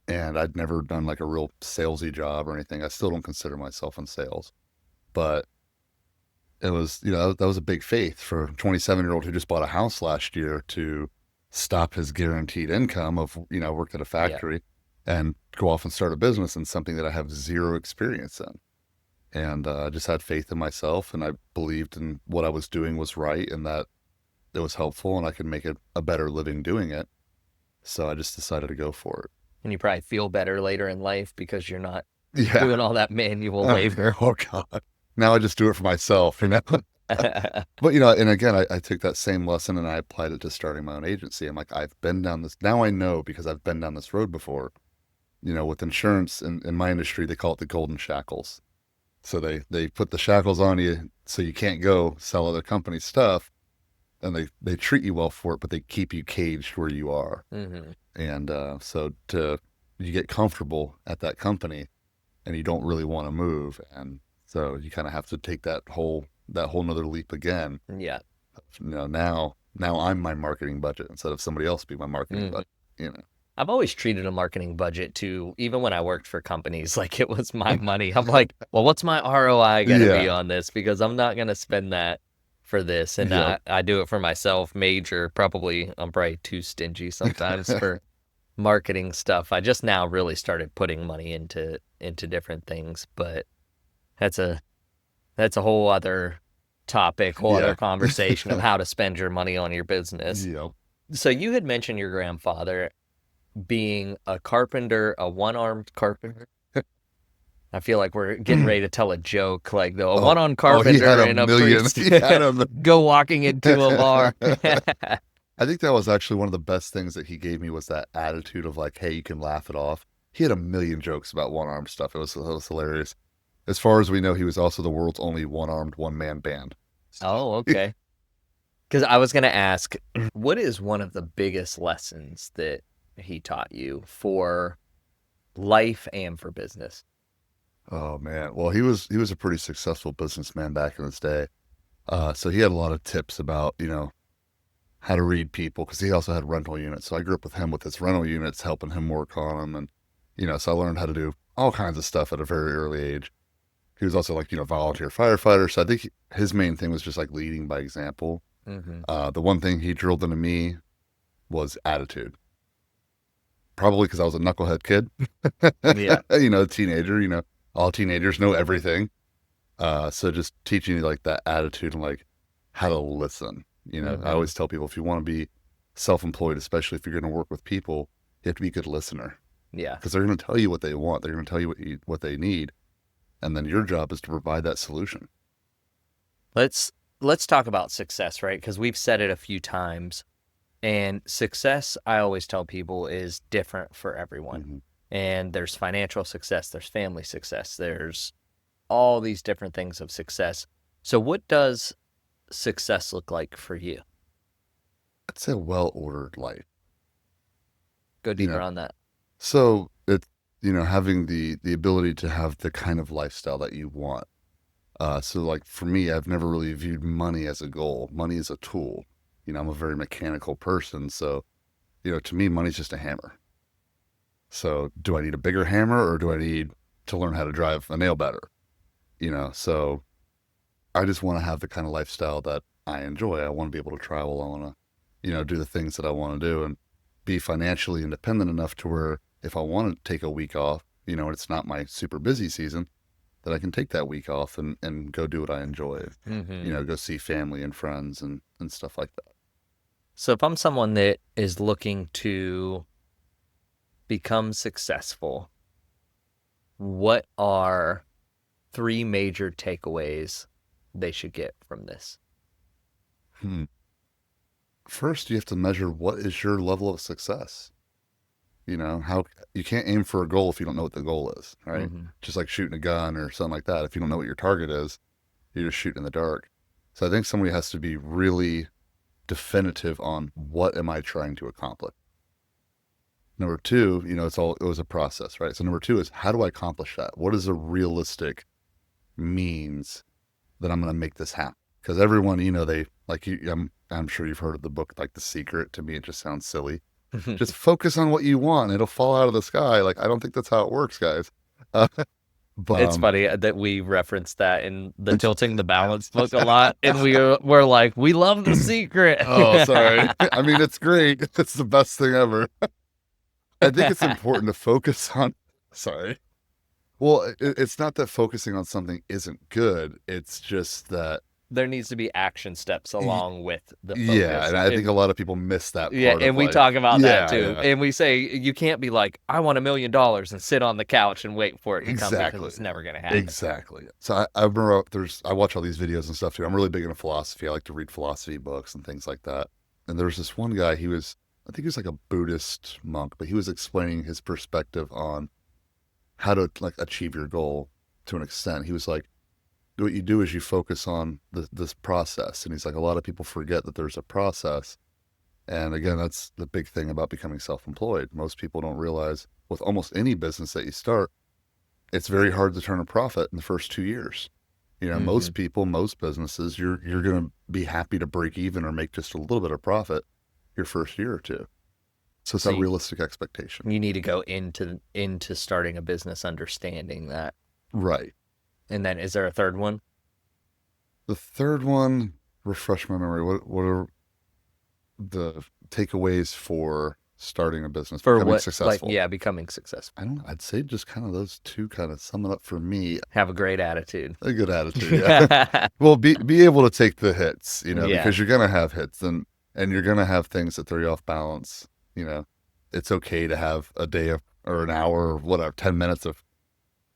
and I'd never done like a real salesy job or anything. I still don't consider myself in sales, but it was, that was a big faith for a 27-year-old who just bought a house last year to stop his guaranteed income of, work at a Yeah. factory and go off and start a business in something that I have zero experience in. And I just had faith in myself, and I believed in what I was doing was right and that it was helpful and I could make it a better living doing it. So I just decided to go for And you probably feel better later in life because you're not it. Yeah. doing all that manual labor. Oh God. Now I just do it for myself. But and again, I took that same lesson and I applied it to starting my own agency. I'm like, I've been down this, now I know because I've been down this road before. With insurance in my industry, they call it the golden shackles. So they put the shackles on you so you can't go sell other companies' stuff, and they treat you well for it, but they keep you caged where you are. Hmm. And so you get comfortable at that company, and you don't really want to move, and so you kind of have to take that whole nother leap again. Yeah. Now I'm my marketing budget instead of somebody else being my marketing Hmm. budget. You know. I've always treated a marketing budget too, even when I worked for companies, like it was my money. I'm like, well, what's my ROI going to be Yeah. on this? Because I'm not going to spend that for this. And Yep. I do it for myself, major. I'm probably too stingy sometimes for marketing stuff. I just now really started putting money into different things, but that's a that's a whole other topic, whole other Yeah. conversation of how to spend your money on your business. Yep. So you had mentioned your grandfather being a carpenter, a one-armed carpenter. I feel like we're getting ready to tell a joke, like a Oh, one-armed he had carpenter a and a million. priest He had a. go walking into a bar. I think that was actually one of the best things that he gave me was that attitude of like, hey, you can laugh it off. He had a million jokes about one arm stuff. It was hilarious. As far as we know, he was also the world's only one-armed one-man band. So, Oh, okay. Because I was going to ask, what is one of the biggest lessons that he taught you for life and for business? Oh man. Well, he was a pretty successful businessman back in his day. So he had a lot of tips about, how to read people because he also had rental units. So I grew up with him with his rental units, helping him work on them. And, so I learned how to do all kinds of stuff at a very early age. He was also like, volunteer firefighter. So I think his main thing was just like leading by example. Hmm. The one thing he drilled into me was attitude. Probably because I was a knucklehead kid, Yeah. teenager, all teenagers know everything. So just teaching you like that attitude and like how to listen. I Hmm. always tell people if you want to be self-employed, especially if you're going to work with people, you have to be a good listener Yeah. because they're going to tell you what they want. They're going to tell you what they need. And then your job is to provide that solution. Let's talk about success, right? Because we've said it a few times. And success, I always tell people, is different for everyone. Hmm. And there's financial success, there's family success, there's all these different things of success. So, what does success look like for you? It's a well-ordered life, Go you deeper know. on that. So it's, having the ability to have the kind of lifestyle that you want. So like for me, I've never really viewed money as a goal. Money is a tool. I'm a very mechanical person. So, to me, money's just a hammer. So do I need a bigger hammer or do I need to learn how to drive a nail better? So I just want to have the kind of lifestyle that I enjoy. I want to be able to travel. I want to, do the things that I want to do and be financially independent enough to where if I want to take a week off, and it's not my super busy season, that I can take that week off and go do what I enjoy. Hmm. Go see family and friends and stuff like that. So, if I'm someone that is looking to become successful, what are three major takeaways they should get from this? Hmm. First, you have to measure what is your level of success. How you can't aim for a goal if you don't know what the goal is, right? Hmm. Just like shooting a gun or something like that. If you don't know what your target is, you're just shooting in the dark. So I think somebody has to be really definitive on what am I trying to accomplish. Number two, it was a process, right? So number two is how do I accomplish that? What is a realistic means that I'm going to make this happen? Because everyone, they like you. I'm sure you've heard of the book, like The Secret. To me, it just sounds silly. Just focus on what you want; it'll fall out of the sky. Like I don't think that's how it works, guys. Uh, but It's funny that we reference that in the Tilting the Balance book a lot, and we're like, we love The Secret. oh, sorry. I mean, it's great. It's the best thing ever. I think it's important to focus on. Sorry. Well, it's not that focusing on something isn't good. It's just that, There needs to be action steps along with the yeah, focus. and I think a lot of people miss that Yeah, part of and we like, talk about that yeah, too. yeah, And we say you can't be like, I want $1 million and sit on the couch and wait for it to come because exactly, it's never going to happen. exactly. So I remember I watch all these videos and stuff too. I'm really big into philosophy. I like to read philosophy books and things like that. And there was this one guy. I think he was like a Buddhist monk, but he was explaining his perspective on how to like achieve your goal to an extent. He was like, what you do is you focus on this process. And he's like, a lot of people forget that there's a process. And again, that's the big thing about becoming self-employed. Most people don't realize with almost any business that you start, it's very hard to turn a profit in the first 2 years. Hmm. Most people, most businesses, you're going to be happy to break even or make just a little bit of profit your first year or two. So it's So that you, realistic expectation. you need to go into starting a business understanding that. Right. And then is there a third one? The third one, refresh my memory. What are the takeaways for starting a business, For becoming what, like, successful? yeah, becoming successful. I don't know. I'd say just kind of those two kind of sum it up for me. Have a great attitude. A good attitude, yeah. Well, be able to take the hits, Yeah. because you're gonna have hits and you're gonna have things that throw you off balance. It's okay to have a day of, or an hour or whatever, 10 minutes of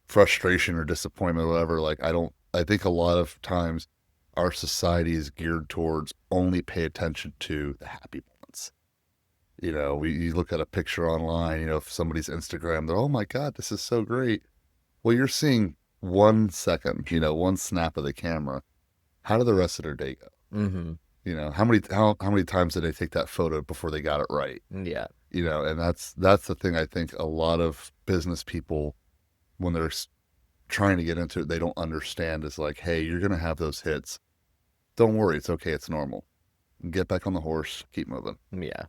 frustration or disappointment, or whatever. Like I think a lot of times our society is geared towards only pay attention to the happy moments. You look at a picture online, if somebody's Instagram, they're, oh my God, this is so great. Well, you're seeing 1 second, one snap of the camera. How did the rest of their day go? Hmm. How many times did they take that photo before they got it right? Yeah. And that's the thing. I think a lot of business people, when they're trying to get into it, they don't understand is like, hey, you're going to have those hits. Don't worry. It's okay. It's normal. Get back on the horse, keep moving. Yeah.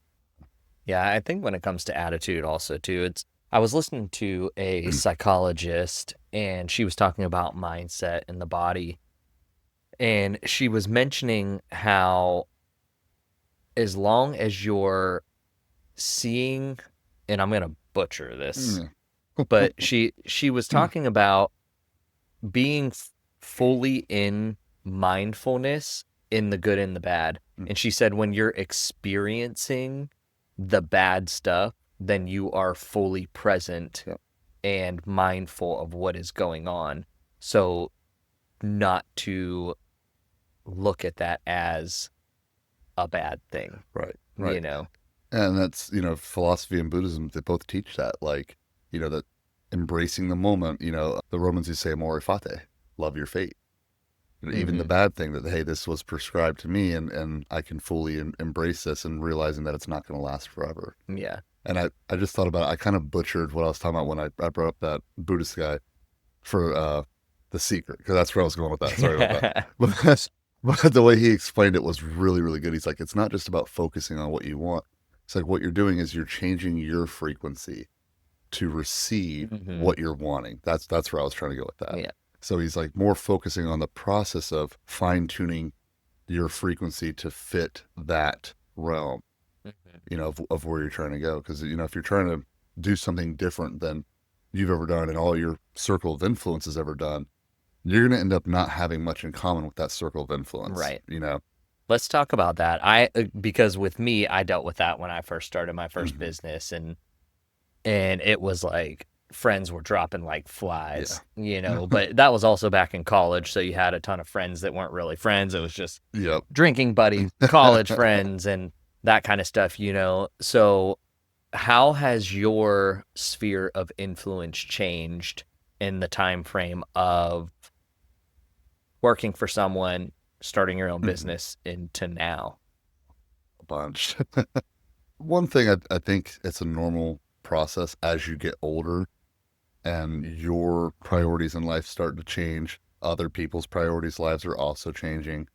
Yeah, I think when it comes to attitude also too, I was listening to a psychologist and she was talking about mindset and the body. And she was mentioning how as long as you're seeing, and I'm gonna butcher this, but she was talking about being fully in mindfulness in the good and the bad. And she said when you're experiencing the bad stuff, then you are fully present and mindful of what is going on. So not to look at that as a bad thing. Right. You know? And that's, philosophy and Buddhism, they both teach that, like, that embracing the moment, the Romans used to say, amore fate, love your fate. Even the bad thing that, hey, this was prescribed to me and I can fully embrace this and realizing that it's not going to last forever. Yeah. And I just thought about it. I kind of butchered what I was talking about when I brought up that Buddhist guy for The Secret, because that's where I was going with that. Sorry about that. But the way he explained it was really, really good. He's like, it's not just about focusing on what you want. It's like what you're doing is you're changing your frequency to receive what you're wanting. That's where I was trying to go with that. Yeah. So he's like more focusing on the process of fine tuning your frequency to fit that realm, of where you're trying to go. Because, if you're trying to do something different than you've ever done and all your circle of influence has ever done, you're going to end up not having much in common with that circle of influence. Right. Let's talk about that. Because with me, I dealt with that when I first started my first business, and it was like friends were dropping like flies, but that was also back in college. So you had a ton of friends that weren't really friends. It was just drinking buddies, college friends, and that kind of stuff, So how has your sphere of influence changed in the time frame of working for someone, starting your own business into now? A bunch. One thing, I think it's a normal process as you get older and your priorities in life start to change. Other people's priorities' lives are also changing.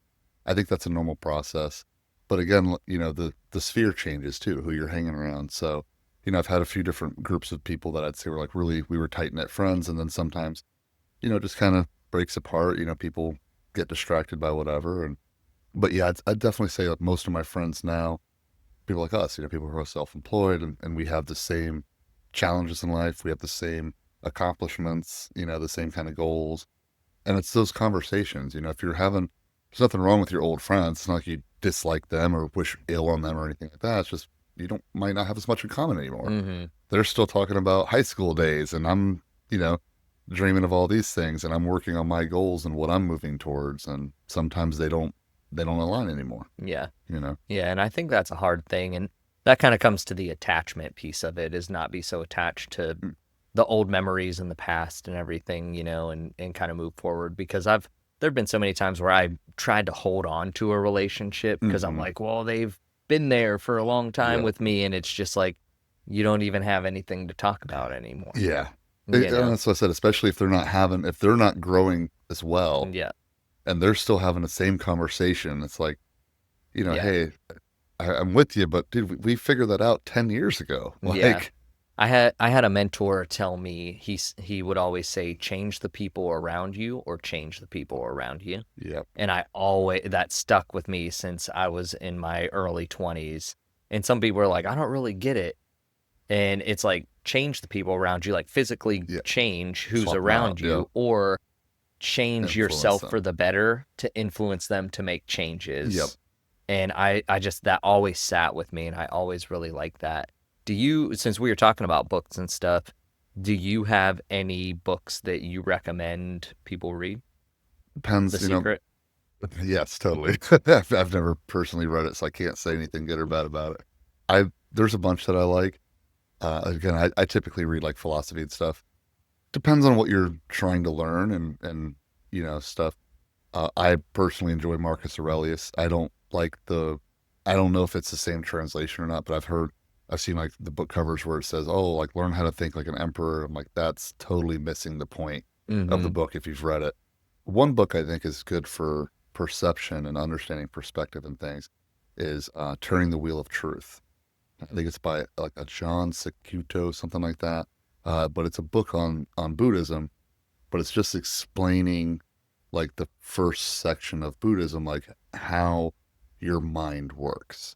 I think that's a normal process. But again, the sphere changes too, who you're hanging around. So, I've had a few different groups of people that I'd say were like we were tight-knit friends. And then sometimes, just kind of breaks apart. People get distracted by whatever. But yeah, I'd definitely say like most of my friends now, people like us, people who are self-employed and we have the same challenges in life. We have the same accomplishments, the same kind of goals. And it's those conversations, if there's nothing wrong with your old friends. It's not like you dislike them or wish ill on them or anything like that. It's just, might not have as much in common anymore. They're still talking about high school days and I'm, dreaming of all these things and I'm working on my goals and what I'm moving towards. And sometimes they don't align anymore. Yeah. Yeah. And I think that's a hard thing. And that kind of comes to the attachment piece of it, is not be so attached to the old memories in the past and everything, and kind of move forward. Because there've been so many times where I tried to hold on to a relationship because I'm like, well, they've been there for a long time with me. And it's just like, you don't even have anything to talk about anymore. Yeah. And that's what I said, especially if they're not growing as well. Yeah. And they're still having the same conversation. It's like, hey, I'm with you, but dude, we figured that out 10 years ago. Like, I had a mentor tell me, he would always say, change the people around you or change the people around you. Yeah. And that stuck with me since I was in my early 20s. And some people are like, I don't really get it. And it's like, change the people around you, like physically change who's Swap around out, you, or change influence yourself them for the better to influence them to make changes. Yep. And I just, that always sat with me, and I always really liked that. Since we were talking about books and stuff, do you have any books that you recommend people read? Depends, The Secret? Yes, totally. I've never personally read it, so I can't say anything good or bad about it. There's a bunch that I like. Again, I typically read like philosophy and stuff. Depends on what you're trying to learn and stuff. I personally enjoy Marcus Aurelius. I don't know if it's the same translation or not, but I've seen like the book covers where it says, oh, like learn how to think like an emperor. I'm like, that's totally missing the point of the Mm-hmm. book if you've read it. One book I think is good for perception and understanding perspective and things is Turning the Wheel of Truth. I think it's by like a John Secuto, something like that. But it's a book on Buddhism, but it's just explaining like the first section of Buddhism, like how your mind works.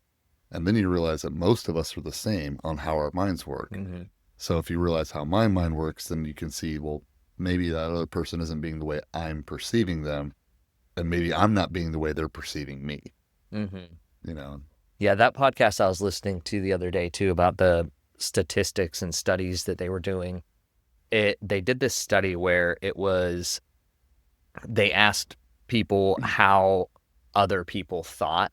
And then you realize that most of us are the same on how our minds work. Mm-hmm. So if you realize how my mind works, then you can see, well, maybe that other person isn't being the way I'm perceiving them, and maybe I'm not being the way they're perceiving me, Mm-hmm. you know? Yeah, that podcast I was listening to the other day too about the statistics and studies that they were doing. They did this study where they asked people how other people thought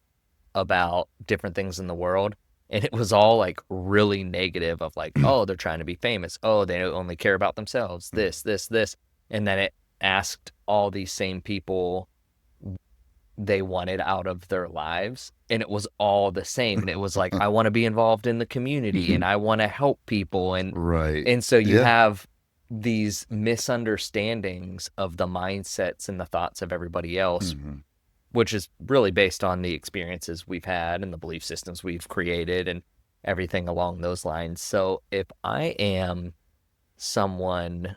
about different things in the world. And it was all like really negative of like, oh, they're trying to be famous. Oh, they only care about themselves. This. And then it asked all these same people they wanted out of their lives. And it was all the same. And it was like, I want to be involved in the community and I want to help people. Right. And so you Yeah. have these misunderstandings of the mindsets and the thoughts of everybody else, Hmm. which is really based on the experiences we've had and the belief systems we've created and everything along those lines. So if I am someone,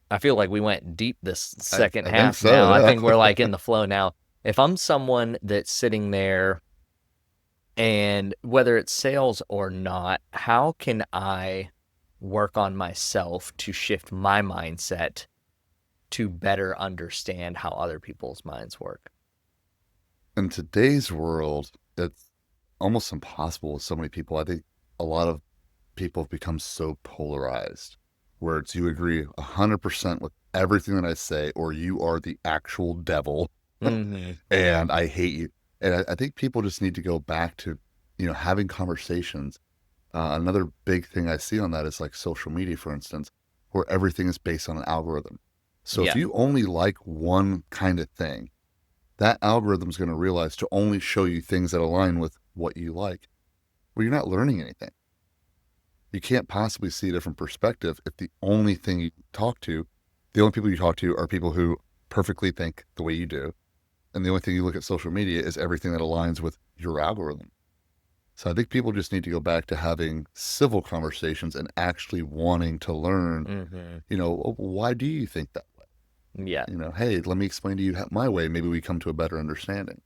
I feel like we went deep this second I think half so. now. I Yeah. think we're like in the flow now. If I'm someone that's sitting there and whether it's sales or not, how can I work on myself to shift my mindset to better understand how other people's minds work? In today's world, it's almost impossible with so many people. I think a lot of people have become so polarized where it's you agree 100% with everything that I say, or you are the actual devil Mm-hmm. and I hate you. And I think people just need to go back to, having conversations. Another big thing I see on that is like social media, for instance, where everything is based on an algorithm. So if Yeah. you only like one kind of thing, that algorithm is going to realize to only show you things that align with what you like. Well, you're not learning anything. You can't possibly see a different perspective if the only people you talk to are people who perfectly think the way you do. And the only thing you look at social media is everything that aligns with your algorithm. So I think people just need to go back to having civil conversations and actually wanting to learn, Mm-hmm. why do you think that way? Yeah. Hey, let me explain to you my way. Maybe we come to a better understanding.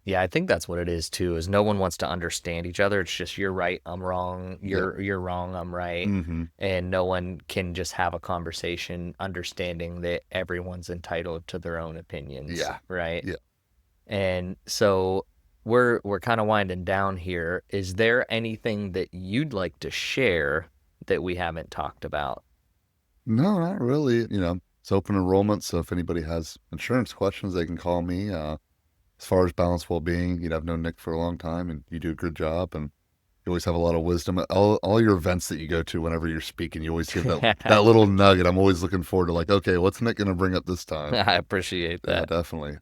Yeah, I think that's what it is too, is no one wants to understand each other. It's just you're right, I'm wrong, Yep. you're wrong, I'm right. Mm-hmm. And no one can just have a conversation understanding that everyone's entitled to their own opinions, Yeah. right? Yeah. And so we're kind of winding down here. Is there anything that you'd like to share that we haven't talked about? No, not really. It's open enrollment. So if anybody has insurance questions, they can call me. As far as balanced well-being, I've known Nick for a long time and you do a good job. And you always have a lot of wisdom. All your events that you go to, whenever you're speaking, you always give that little nugget. I'm always looking forward to like, okay, what's Nick going to bring up this time? I appreciate Yeah, that. definitely.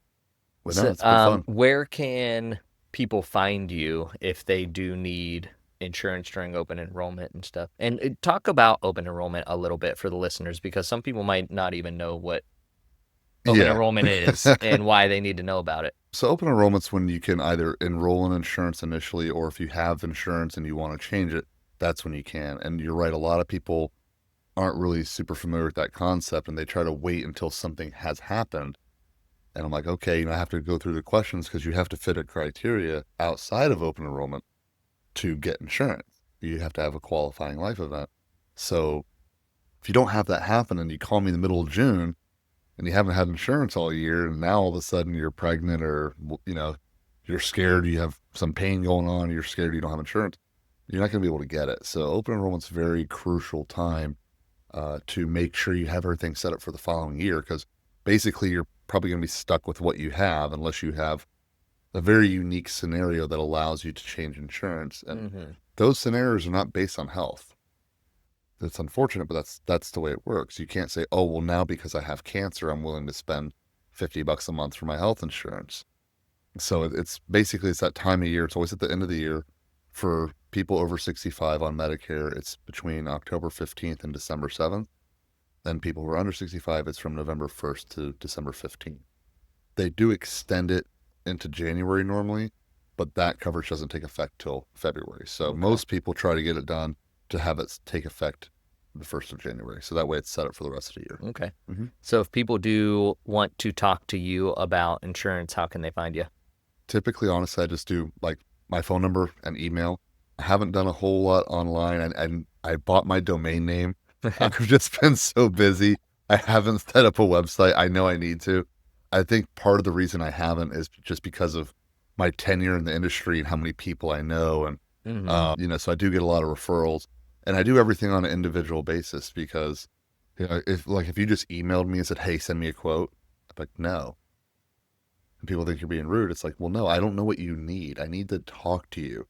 But no, So, it's been fun. where can people find you if they do need insurance during open enrollment and stuff? And talk about open enrollment a little bit for the listeners because some people might not even know what open Yeah. enrollment is and why they need to know about it. So open enrollment's when you can either enroll in insurance initially, or if you have insurance and you want to change it, that's when you can. And you're right, a lot of people aren't really super familiar with that concept and they try to wait until something has happened. And I'm like, okay, I have to go through the questions because you have to fit a criteria outside of open enrollment to get insurance. You have to have a qualifying life event. So if you don't have that happen and you call me in the middle of June and you haven't had insurance all year, and now all of a sudden you're pregnant, or, you're scared, you have some pain going on, you're scared you don't have insurance, you're not going to be able to get it. So open enrollment's a very crucial time to make sure you have everything set up for the following year, because basically you're probably going to be stuck with what you have unless you have a very unique scenario that allows you to change insurance. And Mm-hmm. those scenarios are not based on health. It's unfortunate, but that's the way it works. You can't say, oh, well, now because I have cancer, I'm willing to spend $50 a month for my health insurance. So it's basically, it's that time of year. It's always at the end of the year. For people over 65 on Medicare, it's between October 15th and December 7th. And people who are under 65, it's from November 1st to December 15th. They do extend it into January normally, but that coverage doesn't take effect till February. So most people try to get it done to have it take effect the 1st of January. So that way it's set up for the rest of the year. Okay. So if people do want to talk to you about insurance, how can they find you? Typically, honestly, I just do like my phone number and email. I haven't done a whole lot online, and I bought my domain name. I've just been so busy. I haven't set up a website. I know I need to. I think part of the reason I haven't is just because of my tenure in the industry and how many people I know. And, so I do get a lot of referrals, and I do everything on an individual basis because, if you just emailed me and said, hey, send me a quote, I'm like, no. And people think you're being rude. It's like, well, no, I don't know what you need. I need to talk to you.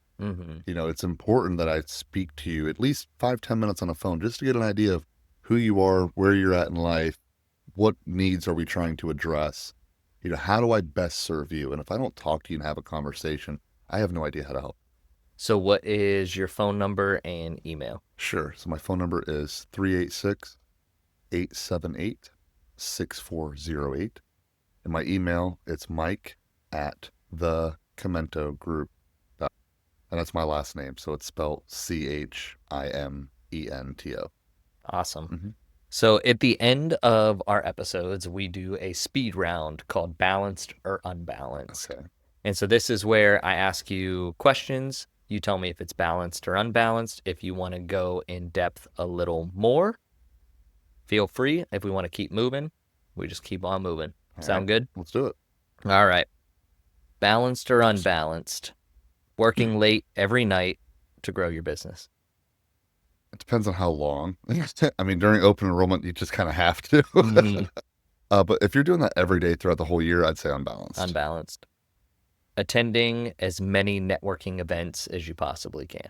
It's important that I speak to you at least 5-10 minutes on the phone just to get an idea of who you are, where you're at in life, what needs are we trying to address? How do I best serve you? And if I don't talk to you and have a conversation, I have no idea how to help. So what is your phone number and email? Sure. So my phone number is 386-878-6408. And my email, it's mike@thechimento.group. And that's my last name. So it's spelled Chimento. Awesome. So at the end of our episodes, we do a speed round called Balanced or Unbalanced. Okay. And so this is where I ask you questions. You tell me if it's balanced or unbalanced. If you want to go in depth a little more, feel free. If we want to keep moving, we just keep on moving. Sound good? Let's do it. All right. Balanced or unbalanced? Working late every night to grow your business. It depends on how long. I mean, during open enrollment, you just kind of have to. But if you're doing that every day throughout the whole year, I'd say unbalanced. Unbalanced. Attending as many networking events as you possibly can.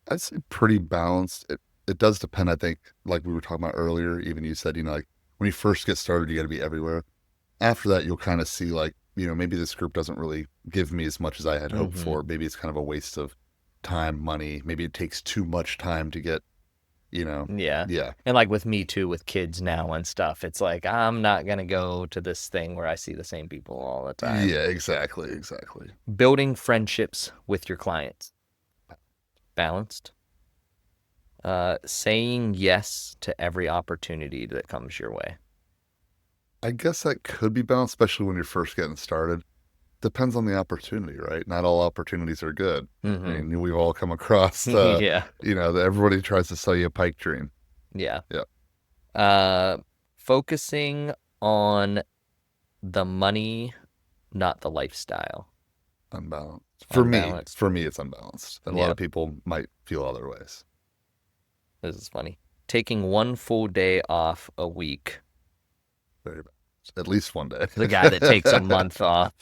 I'd say pretty balanced. It does depend, I think, like we were talking about earlier. Even you said, like when you first get started, you got to be everywhere. After that, you'll kind of see like, maybe this group doesn't really give me as much as I had hoped for. Maybe it's kind of a waste of time, money. Maybe it takes too much time to get, Yeah. And like with me too, with kids now and stuff, it's like, I'm not going to go to this thing where I see the same people all the time. Yeah, exactly. Building friendships with your clients. Balanced. Saying yes to every opportunity that comes your way. I guess that could be balanced, especially when you're first getting started. Depends on the opportunity, right? Not all opportunities are good. I mean, we've all come across, Yeah. That everybody tries to sell you a pipe dream. Yeah. Yeah. Focusing on the money, not the lifestyle. Unbalanced. Unbalanced. For me, it's unbalanced. And a lot of people might feel other ways. This is funny. Taking one full day off a week. Very balanced. At least one day. The guy that takes a month off.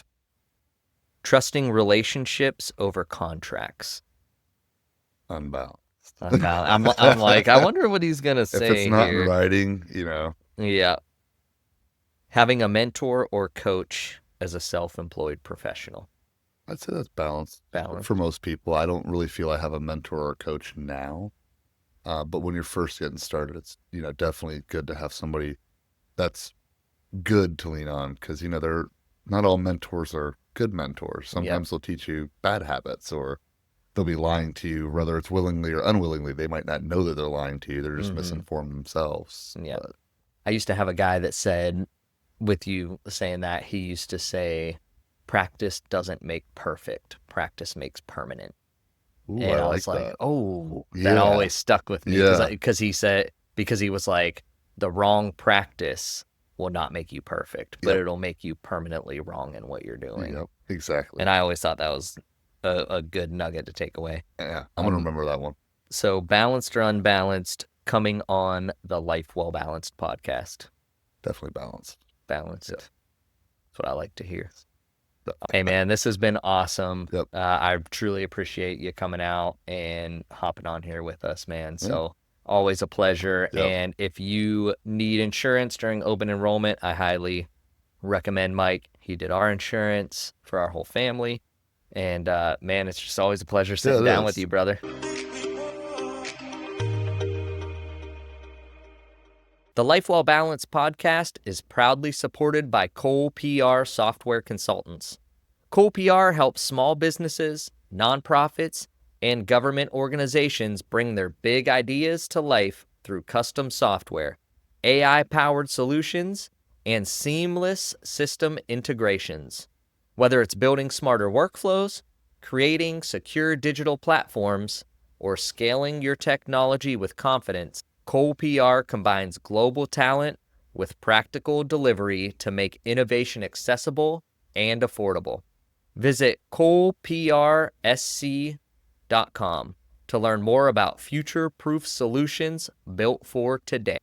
Trusting relationships over contracts. Unbalanced. I'm like, I wonder what he's going to say if it's not here. in writing, Yeah. Having a mentor or coach as a self-employed professional. I'd say that's balanced. Balanced. For most people, I don't really feel I have a mentor or coach now. But when you're first getting started, it's, definitely good to have somebody that's good to lean on because, they're not all mentors are good mentors. Sometimes they'll teach you bad habits or they'll be lying to you, whether it's willingly or unwillingly. They might not know that they're lying to you. They're just misinformed themselves. Yeah. But I used to have a guy that said, with you saying that, he used to say, practice doesn't make perfect. Practice makes permanent. Ooh, and I like was like, that. oh, Yeah. that always stuck with me. Yeah. Because he was like, the wrong practice will not make you perfect, but it'll make you permanently wrong in what you're doing. Yep, exactly. And I always thought that was a good nugget to take away. Yeah, I'm going to remember that one. So balanced or unbalanced, coming on the Life Well Balanced podcast. Definitely balanced. Balanced. Yep. That's what I like to hear. Hey, man, this has been awesome. Yep. I truly appreciate you coming out and hopping on here with us, man. So always a pleasure. Yep. And if you need insurance during open enrollment, I highly recommend Mike. He did our insurance for our whole family. And, man, it's just always a pleasure sitting down with you, brother. The Life Well Balanced podcast is proudly supported by Cole PR Software Consultants. Cole PR helps small businesses, nonprofits, and government organizations bring their big ideas to life through custom software, AI-powered solutions, and seamless system integrations. Whether it's building smarter workflows, creating secure digital platforms, or scaling your technology with confidence, Cole PR combines global talent with practical delivery to make innovation accessible and affordable. Visit coleprsc.com to learn more about future-proof solutions built for today.